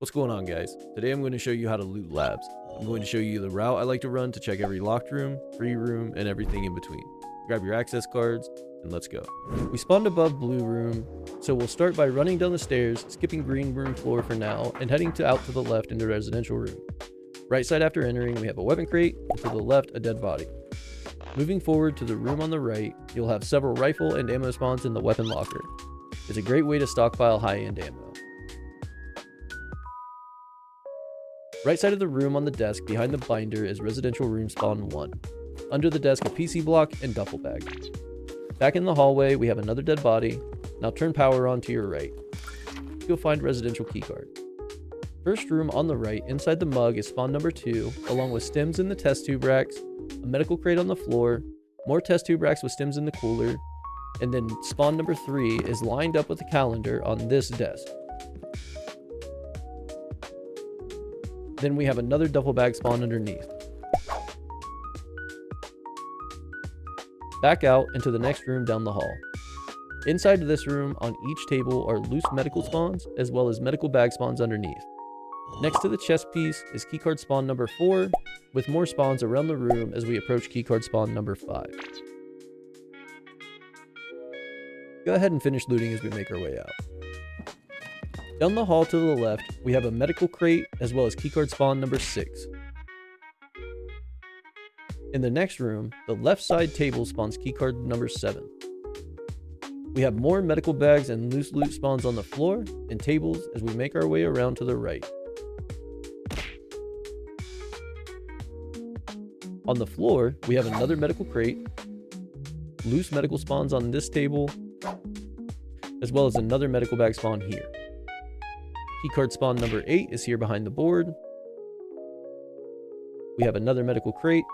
What's going on, guys? Today I'm going to show you how to loot labs. I'm going to show you the route I like to run to check every locked room, free room, and everything in between. Grab your access cards, and let's go. We spawned above blue room, so we'll start by running down the stairs, skipping green room floor for now, and heading out to the left into residential room. Right side after entering, we have a weapon crate, and to the left, a dead body. Moving forward to the room on the right, you'll have several rifle and ammo spawns in the weapon locker. It's a great way to stockpile high-end ammo. Right side of the room on the desk behind the binder is residential room spawn 1. Under the desk a PC block and duffel bag. Back in the hallway we have another dead body. Now turn power on to your right. You'll find residential keycard. First room on the right inside the mug is spawn number 2 along with stims in the test tube racks, a medical crate on the floor, more test tube racks with stims in the cooler, and then spawn number 3 is lined up with a calendar on this desk. Then we have another duffel bag spawn underneath. Back out into the next room down the hall. Inside this room on each table are loose medical spawns as well as medical bag spawns underneath. Next to the chest piece is keycard spawn number 4 with more spawns around the room as we approach keycard spawn number 5. Go ahead and finish looting as we make our way out. Down the hall to the left, we have a medical crate as well as keycard spawn number 6. In the next room, the left side table spawns keycard number 7. We have more medical bags and loose loot spawns on the floor and tables as we make our way around to the right. On the floor, we have another medical crate, loose medical spawns on this table, as well as another medical bag spawn here. Keycard spawn number 8 is here behind the board. We have another medical crate,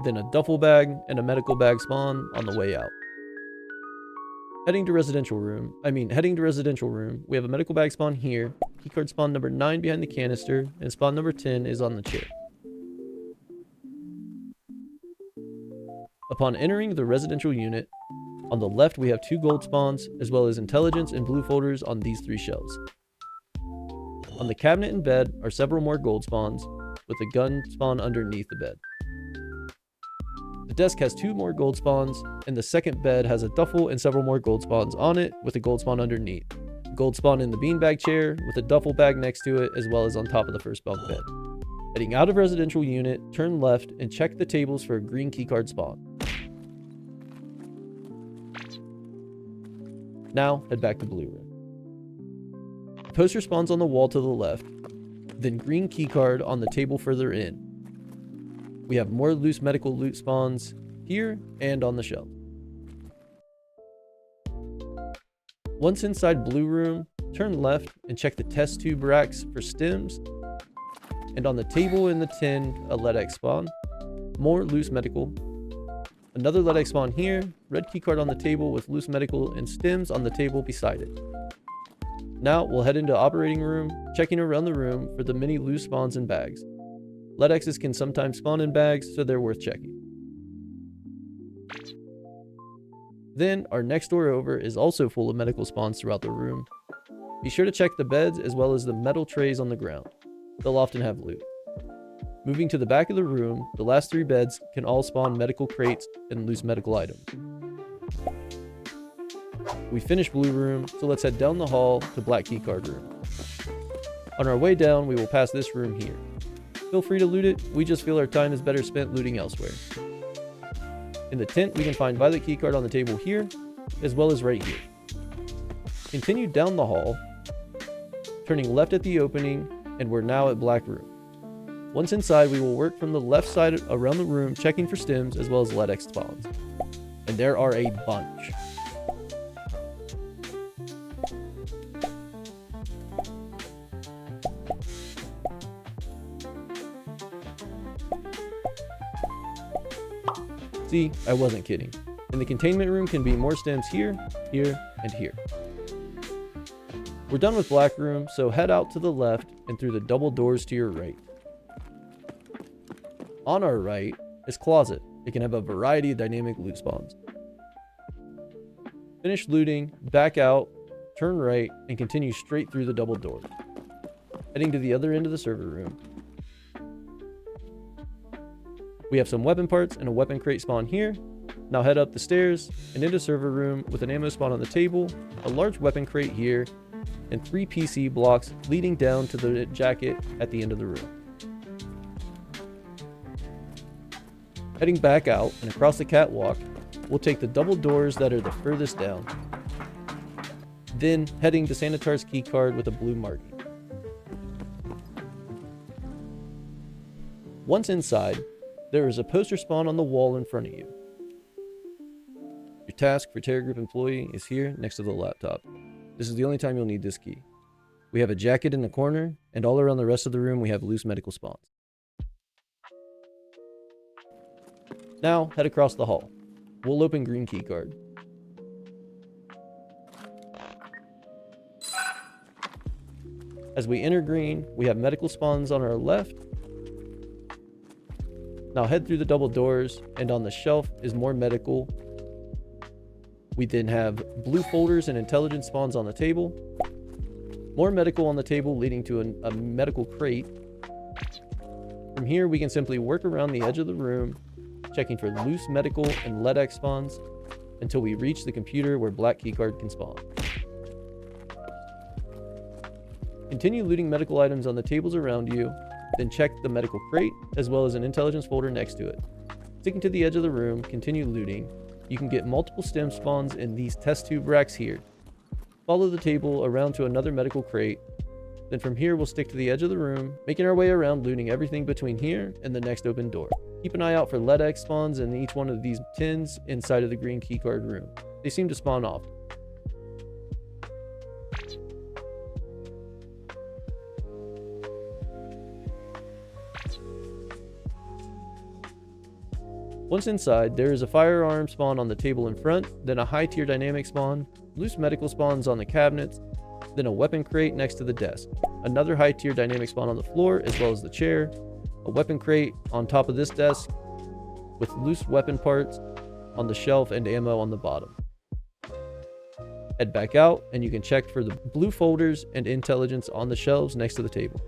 then a duffel bag and a medical bag spawn on the way out. Heading to residential room, we have a medical bag spawn here, keycard spawn number 9 behind the canister, and spawn number 10 is on the chair. Upon entering the residential unit, on the left we have 2 gold spawns, as well as intelligence and blue folders on these 3 shelves. On the cabinet and bed are several more gold spawns, with a gun spawn underneath the bed. The desk has 2 more gold spawns, and the second bed has a duffel and several more gold spawns on it, with a gold spawn underneath. Gold spawn in the beanbag chair, with a duffel bag next to it, as well as on top of the first bunk bed. Heading out of residential unit, turn left and check the tables for a green keycard spawn. Now, head back to blue room. Poster spawns on the wall to the left, then green keycard on the table further in. We have more loose medical loot spawns here and on the shelf. Once inside blue room, turn left and check the test tube racks for stims, and on the table in the tin, a LegAthlete spawn, more loose medical, another LegAthlete spawn here, red keycard on the table with loose medical and stims on the table beside it. Now we'll head into operating room, checking around the room for the many loose spawns and bags. LegAthlete can sometimes spawn in bags, so they're worth checking. Then our next door over is also full of medical spawns throughout the room. Be sure to check the beds as well as the metal trays on the ground. They'll often have loot. Moving to the back of the room, the last 3 beds can all spawn medical crates and loose medical items. We finished blue room, so let's head down the hall to black keycard room. On our way down, we will pass this room here. Feel free to loot it, we just feel our time is better spent looting elsewhere. In the tent, we can find violet keycard on the table here, as well as right here. Continue down the hall, turning left at the opening, and we're now at black room. Once inside, we will work from the left side around the room, checking for stims as well as LegAthlete spawns. And there are a bunch. See, I wasn't kidding. In the containment room can be more stims here, here, and here. We're done with black room, so head out to the left and through the double doors to your right. On our right is closet. It can have a variety of dynamic loot spawns. Finish looting, back out, turn right, and continue straight through the double door. Heading to the other end of the server room, we have some weapon parts and a weapon crate spawn here. Now head up the stairs and into server room with an ammo spawn on the table, a large weapon crate here, and 3 PC blocks leading down to the jacket at the end of the room. Heading back out and across the catwalk, we'll take the double doors that are the furthest down. Then heading to Sanitar's keycard with a blue marking. Once inside, there is a poster spawn on the wall in front of you. Your task for Terror Group employee is here next to the laptop. This is the only time you'll need this key. We have a jacket in the corner, and all around the rest of the room we have loose medical spawns. Now head across the hall. We'll open green keycard. As we enter green, we have medical spawns on our left. Now head through the double doors, and on the shelf is more medical. We then have blue folders and intelligence spawns on the table. More medical on the table leading to a medical crate. From here we can simply work around the edge of the room, checking for loose medical and LEDX spawns until we reach the computer where black keycard can spawn. Continue looting medical items on the tables around you, then check the medical crate as well as an intelligence folder next to it. Sticking to the edge of the room, continue looting. You can get multiple stem spawns in these test tube racks here. Follow the table around to another medical crate. Then from here we'll stick to the edge of the room, making our way around looting everything between here and the next open door. Keep an eye out for LEDX spawns in each one of these tins inside of the green keycard room. They seem to spawn often. Once inside, there is a firearm spawn on the table in front, then a high tier dynamic spawn, loose medical spawns on the cabinets, then a weapon crate next to the desk, another high tier dynamic spawn on the floor as well as the chair, a weapon crate on top of this desk with loose weapon parts on the shelf and ammo on the bottom. Head back out and you can check for the blue folders and intelligence on the shelves next to the table.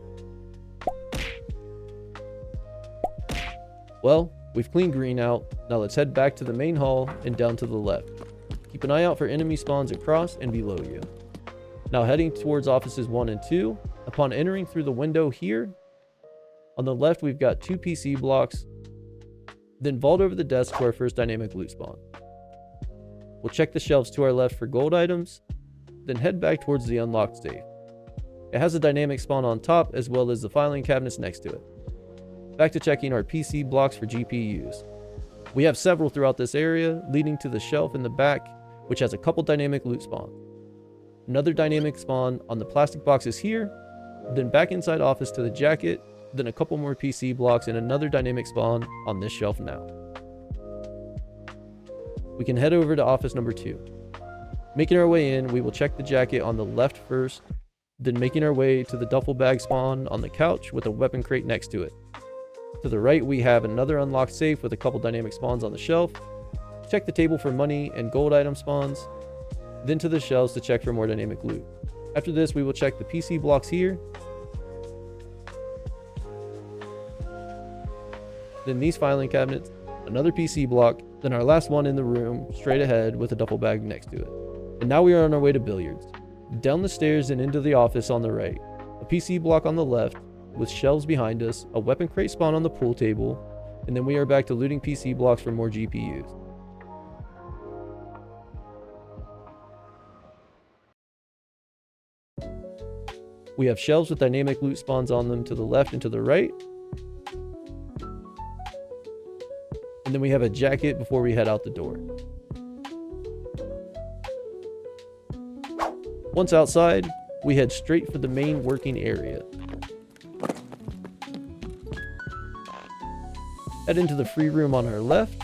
Well, we've cleaned green out. Now let's head back to the main hall and down to the left. Keep an eye out for enemy spawns across and below you. Now heading towards offices 1 and 2. Upon entering through the window here, on the left we've got 2 PC blocks. Then vault over the desk for our first dynamic loot spawn. We'll check the shelves to our left for gold items, then head back towards the unlocked safe. It has a dynamic spawn on top as well as the filing cabinets next to it. Back to checking our PC blocks for GPUs. We have several throughout this area, leading to the shelf in the back, which has a couple dynamic loot spawns. Another dynamic spawn on the plastic boxes here, then back inside office to the jacket, then a couple more PC blocks and another dynamic spawn on this shelf now. We can head over to office number 2. Making our way in, we will check the jacket on the left first, then making our way to the duffel bag spawn on the couch with a weapon crate next to it. To the right, we have another unlocked safe with a couple dynamic spawns on the shelf. Check the table for money and gold item spawns, then to the shelves to check for more dynamic loot. After this, we will check the PC blocks here, then these filing cabinets, another PC block, then our last one in the room straight ahead with a duffel bag next to it. And now we are on our way to billiards. Down the stairs and into the office on the right, a PC block on the left, with shelves behind us, a weapon crate spawn on the pool table, and then we are back to looting PC blocks for more GPUs. We have shelves with dynamic loot spawns on them to the left and to the right. And then we have a jacket before we head out the door. Once outside, we head straight for the main working area. Head into the free room on our left.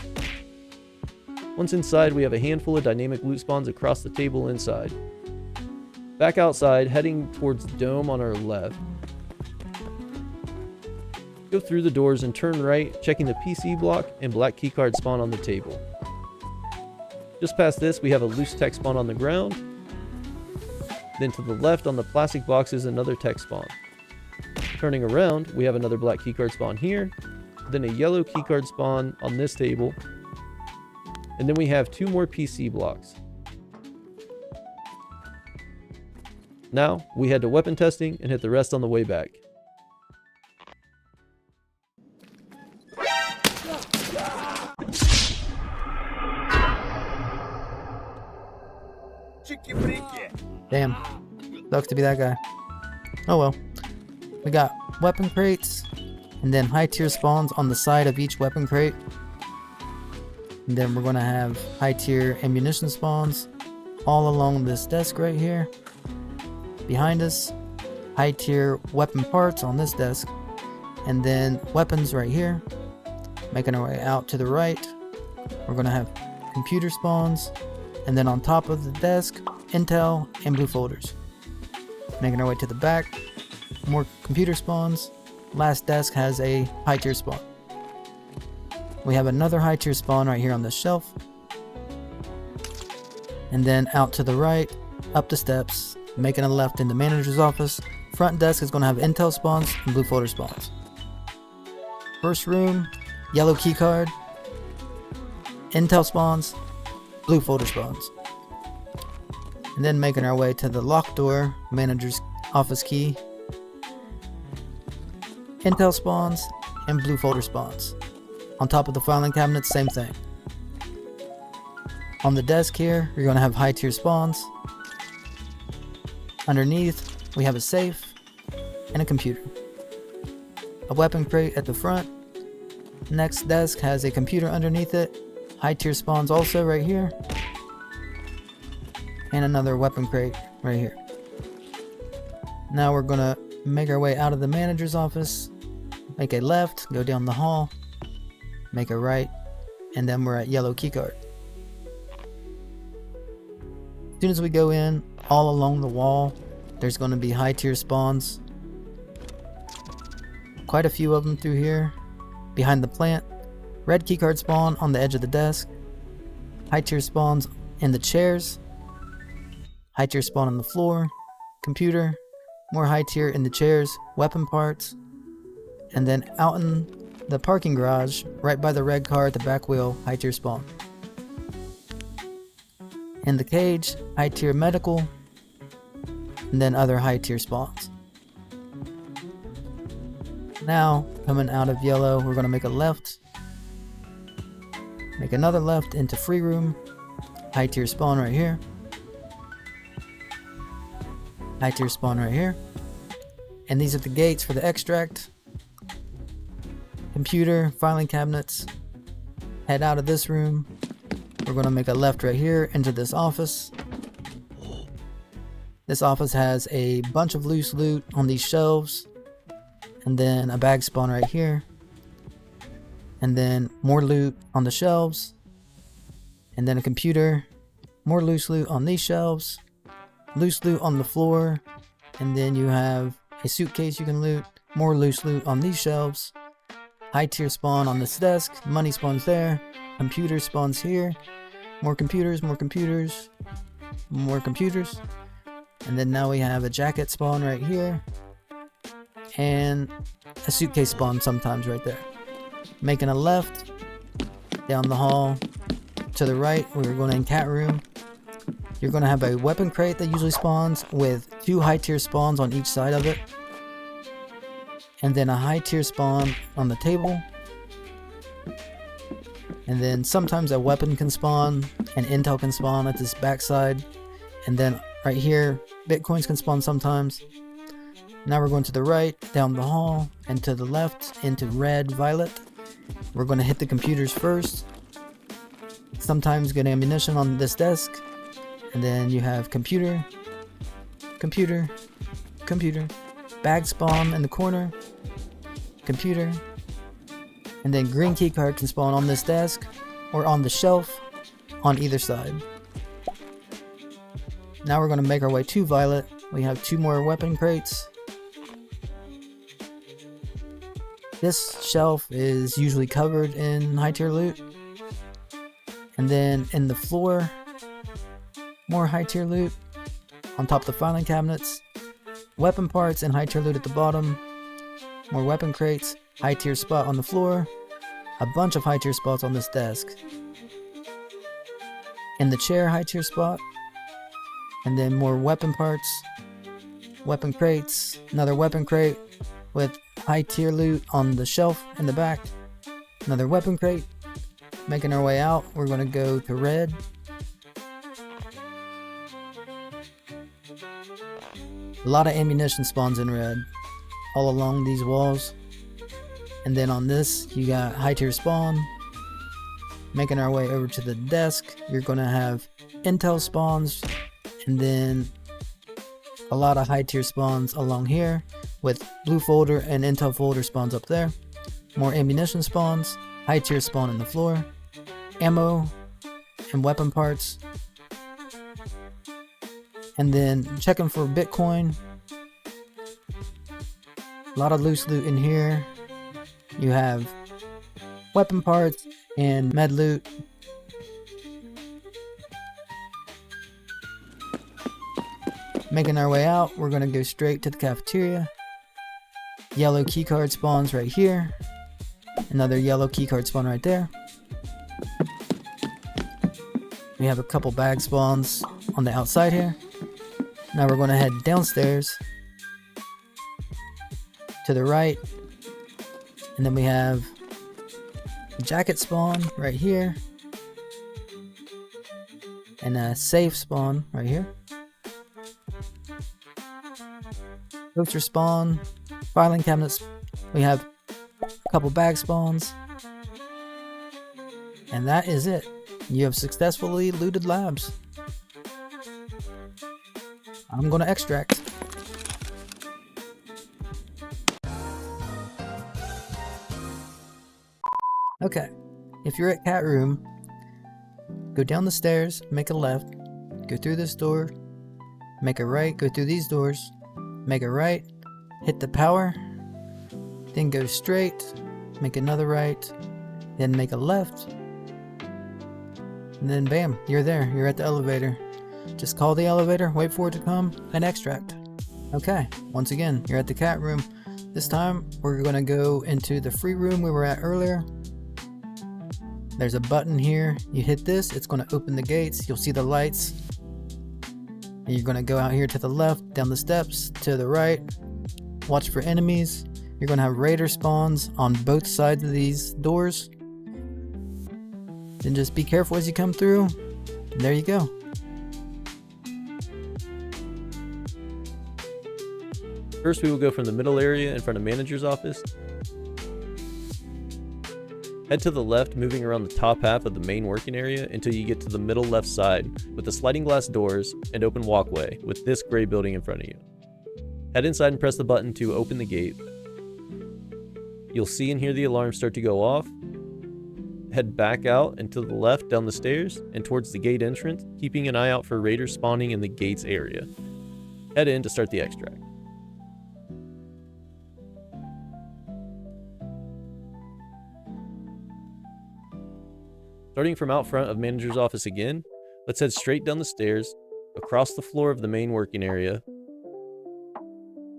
Once inside, we have a handful of dynamic loot spawns across the table inside. Back outside, heading towards the dome on our left. Go through the doors and turn right, checking the PC block and black keycard spawn on the table. Just past this, we have a loose tech spawn on the ground. Then to the left on the plastic box is another tech spawn. Turning around, we have another black keycard spawn here, then a yellow keycard spawn on this table, and then we have 2 more PC blocks. Now, we head to weapon testing and hit the rest on the way back. Damn. Sucks to be that guy. Oh well. We got weapon crates, and then high tier spawns on the side of each weapon crate. And then we're gonna have high tier ammunition spawns all along this desk right here. Behind us, high tier weapon parts on this desk, and then weapons right here. Making our way out to the right, we're gonna have computer spawns, and then on top of the desk, intel and blue folders. Making our way to the back, more computer spawns. Last desk has a high tier spawn. We have another high tier spawn right here on the shelf. And then out to the right, up the steps, making a left in the manager's office. Front desk is going to have intel spawns and blue folder spawns. First room, yellow key card, intel spawns, blue folder spawns. And then making our way to the locked door, manager's office key, intel spawns, and blue folder spawns. On top of the filing cabinet, same thing. On the desk here, you're going to have high tier spawns. Underneath, we have a safe and a computer. A weapon crate at the front. Next desk has a computer underneath it. High tier spawns also right here. And another weapon crate right here. Now we're going to make our way out of the manager's office. Make a left, go down the hall. Make a right, and then we're at yellow keycard. As soon as we go in, all along the wall, there's going to be high tier spawns. Quite a few of them through here. Behind the plant, red keycard spawn on the edge of the desk. High tier spawns in the chairs. High tier spawn on the floor. Computer. More high tier in the chairs. Weapon parts. And then out in the parking garage, right by the red car at the back wheel, high tier spawn. In the cage, high tier medical, and then other high tier spawns. Now, coming out of yellow, we're going to make a left. Make another left into free room. High tier spawn right here. High tier spawn right here. And these are the gates for the extract. Computer, filing cabinets. Head out of this room. We're going to make a left right here into this office. This office has a bunch of loose loot on these shelves. And then a bag spawn right here. And then more loot on the shelves. And then a computer. More loose loot on these shelves. Loose loot on the floor. And then you have a suitcase you can loot. More loose loot on these shelves. High tier spawn on this desk. Money spawns there. Computer spawns here. More computers, more computers. More computers. And then now we have a jacket spawn right here. And a suitcase spawn sometimes right there. Making a left. Down the hall. To the right, we're going in cat room. You're going to have a weapon crate that usually spawns with 2 high tier spawns on each side of it. And then a high tier spawn on the table. And then sometimes a weapon can spawn and intel can spawn at this backside. And then right here, bitcoins can spawn sometimes. Now we're going to the right, down the hall, and to the left into red, violet. We're going to hit the computers first. Sometimes get ammunition on this desk. And then you have computer, computer, computer. Bag spawn in the corner. Computer. And then green keycard can spawn on this desk or on the shelf on either side. Now we're going to make our way to violet. We have 2 more weapon crates. This shelf is usually covered in high tier loot. And then in the floor, more high tier loot. On top of the filing cabinets, weapon parts and high tier loot at the bottom. more weapon crates, high tier spot on the floor, a bunch of high tier spots on this desk. In the chair, high tier spot, and then more weapon parts, weapon crates, another weapon crate with high tier loot on the shelf in the back, another weapon crate. Making our way out, we're going to go to red. A lot of ammunition spawns in red all along these walls. And then on this, you got high tier spawn. Making our way over to the desk, you're going to have intel spawns, and then a lot of high tier spawns along here with blue folder and intel folder spawns up there. More ammunition spawns, high tier spawn on the floor, ammo and weapon parts. And then checking for Bitcoin. A lot of loose loot in here. You have weapon parts and med loot. Making our way out, we're going to go straight to the cafeteria. Yellow keycard spawns right here. Another yellow keycard spawn right there. We have a couple bag spawns on the outside here. Now we're going to head downstairs to the right, and then we have a jacket spawn right here and a safe spawn right here. Poster spawn, filing cabinets. We have a couple bag spawns, and that is it. You have successfully looted labs. I'm gonna extract. Okay, if you're at cat room, go down the stairs, make a left, go through this door, make a right, go through these doors, make a right, hit the power, then go straight, make another right, then make a left, and then bam, you're there, you're at the elevator. Just call the elevator, wait for it to come, and extract. Okay, once again, you're at the cat room. This time, we're gonna go into the free room we were at earlier. There's a button here, you hit this, it's gonna open the gates, you'll see the lights. And you're gonna go out here to the left, down the steps, to the right, watch for enemies. You're gonna have raider spawns on both sides of these doors. Then just be careful as you come through, and there you go. First, we will go from the middle area in front of manager's office. Head to the left, moving around the top half of the main working area until you get to the middle left side with the sliding glass doors and open walkway with this gray building in front of you. Head inside and press the button to open the gate. You'll see and hear the alarm start to go off. Head back out and to the left down the stairs and towards the gate entrance, keeping an eye out for raiders spawning in the gates area. Head in to start the extract. Starting from out front of manager's office again, let's head straight down the stairs, across the floor of the main working area,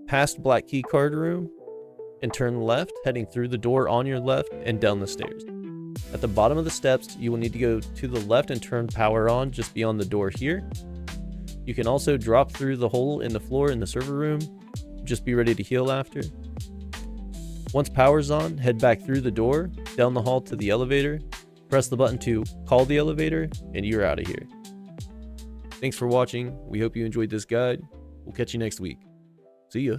past black key card room, and turn left, heading through the door on your left and down the stairs. At the bottom of the steps, you will need to go to the left and turn power on just beyond the door here. You can also drop through the hole in the floor in the server room. Just be ready to heal after. Once power's on, head back through the door, down the hall to the elevator, press the button to call the elevator, and you're out of here. Thanks for watching. We hope you enjoyed this guide. We'll catch you next week. See ya.